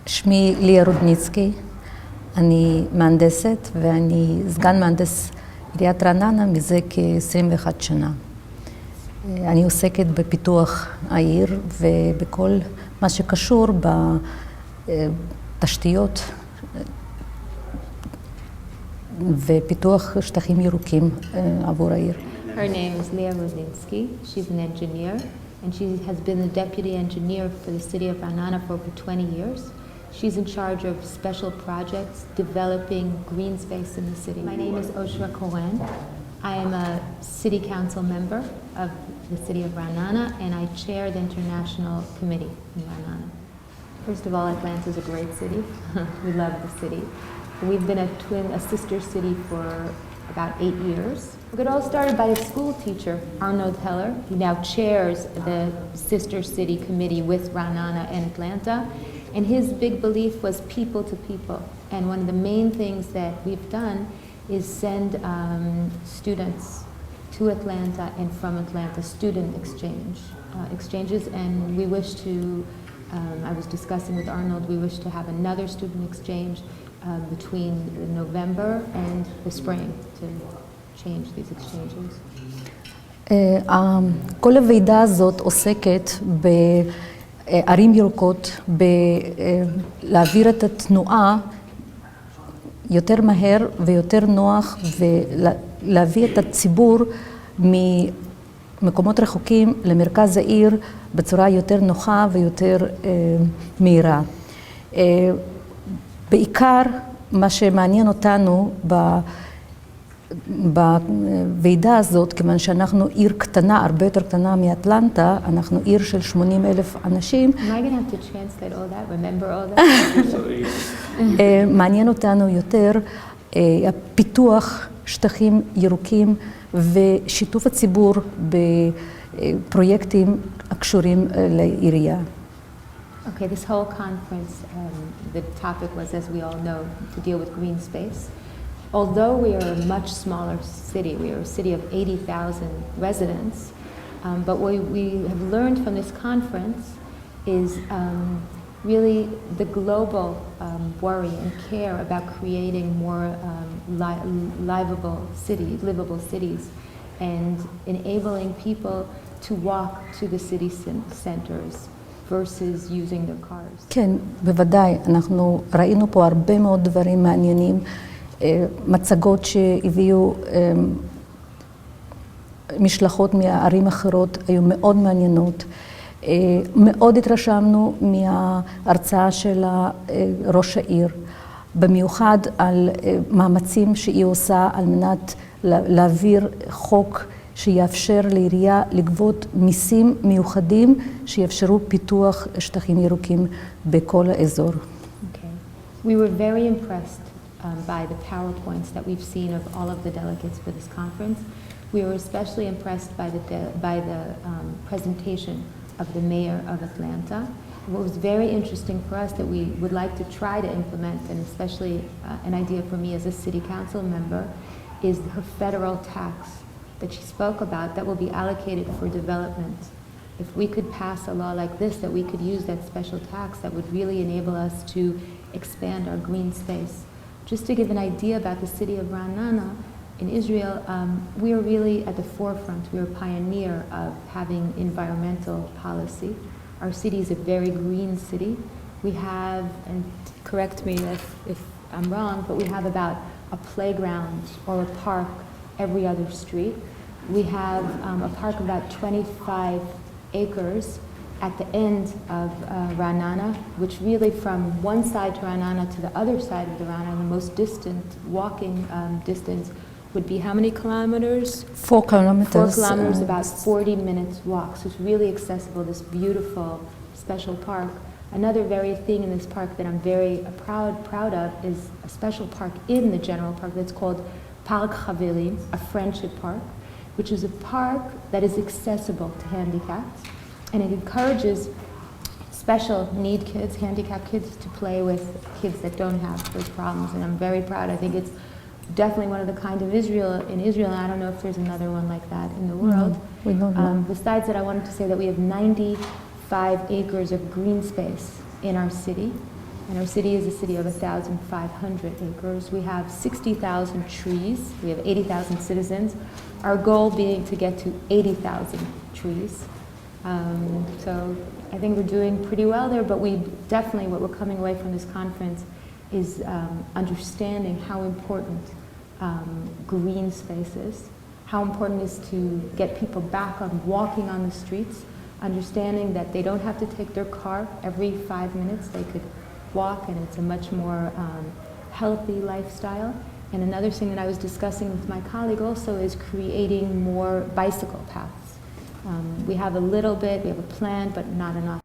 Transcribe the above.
שמי ליה רודניצקי, אני מהנדסת ואני סגן מהנדס עיריית רעננה מזה כ-21 שנה. אני עוסקת בפיתוח העיר ובכל מה שקשור בתשתיות ופיתוח שטחים ירוקים עבור העיר. Her name is Leah Rudninsky. She's an engineer, and she has been the deputy engineer for the city of Raanana for over 20 years. She's in charge of special projects, developing green space in the city. My name is Oshra Cohen. I am a city council member of the city of Raanana, and I chair the international committee in Raanana. First of all, Atlanta is a great city. We love the city. We've been a sister city for about 8 years. It all started by a school teacher, Arnold Heller. He now chairs the sister city committee with Raanana and Atlanta. And his big belief was people to people. And one of the main things that we've done is send students to Atlanta and from Atlanta, student exchanges. And we wish to, I was discussing with Arnold, we wish to have another student exchange between November and the spring to change these exchanges. כל הוועידה הזאת עוסקת בערים ירוקות, להעביר את התנועה יותר מהר ויותר נוח ולהביא את הציבור ממקומות רחוקים למרכז העיר בצורה יותר נוחה ויותר מהירה. בעיקר מה שמעניין אותנו בוועידה הזאת, כיוון שאנחנו עיר קטנה, הרבה יותר קטנה מאטלנטה, אנחנו עיר של 80,000 אנשים. Am I going to have to translate all that? Remember all that? מעניין אותנו יותר הפיתוח שטחים ירוקים ושיתוף הציבור בפרויקטים הקשורים לעירייה. Okay, this whole conference, the topic was, as we all know, to deal with green space. Although we are a much smaller city, we are a city of 80,000 residents, but what we have learned from this conference is really the global worry and care about creating more livable cities, and enabling people to walk to the city centers versus using their cars. כן, בוודאי. אנחנו ראינו פה הרבה מאוד דברים מעניינים, מצגות שהביאו משלחות מהערים אחרות, היו מאוד מעניינות. מאוד התרשמנו מההרצאה של ראש העיר, במיוחד על מאמצים שהיא עושה על מנת להעביר חוק שיאפשר לעירייה לגבות מיסים מיוחדים שיאפשרו פיתוח שטחים ירוקים בכל האזור. Okay. We were very impressed by the PowerPoints that we've seen of all of the delegates for this conference. We were especially impressed by the presentation of the mayor of Atlanta. What was very interesting for us that we would like to try to implement, and especially an idea for me as a city council member, is her federal tax that she spoke about that will be allocated for development. If we could pass a law like this, that we could use that special tax, that would really enable us to expand our green space. Just to give an idea about the city of Raanana, in Israel, we are really at the forefront. We are a pioneer of having environmental policy. Our city is a very green city. We have, and correct me if I'm wrong, but we have about a playground or a park every other street. We have a park of about 25 acres at the end of Raanana, which really from one side to Raanana to the other side of the Raanana, the most distant walking distance would be how many kilometers? 4 kilometers. 4 kilometers, about 40 minutes walk. So it's really accessible, this beautiful special park. Another very thing in this park that I'm very proud of is a special park in the general park that's called Parc Havelim, a friendship park, which is a park that is accessible to handicapped, and it encourages special need kids, handicapped kids, to play with kids that don't have those problems. And I'm very proud. I think it's definitely one of the kind of Israel. In Israel, I don't know if there's another one like that in the world. No, we don't know. Besides that, I wanted to say that we have 95 acres of green space in our city. And our city is a city of 1,500 acres. We have 60,000 trees. We have 80,000 citizens. Our goal being to get to 80,000 trees. So I think we're doing pretty well there, but we definitely, what we're coming away from this conference is understanding how important green space is, how important it is to get people back on walking on the streets, understanding that they don't have to take their car every 5 minutes. They could walk, and it's a much more healthy lifestyle. And another thing that I was discussing with my colleague also is creating more bicycle paths. We have a little bit, we have a plan, but not enough.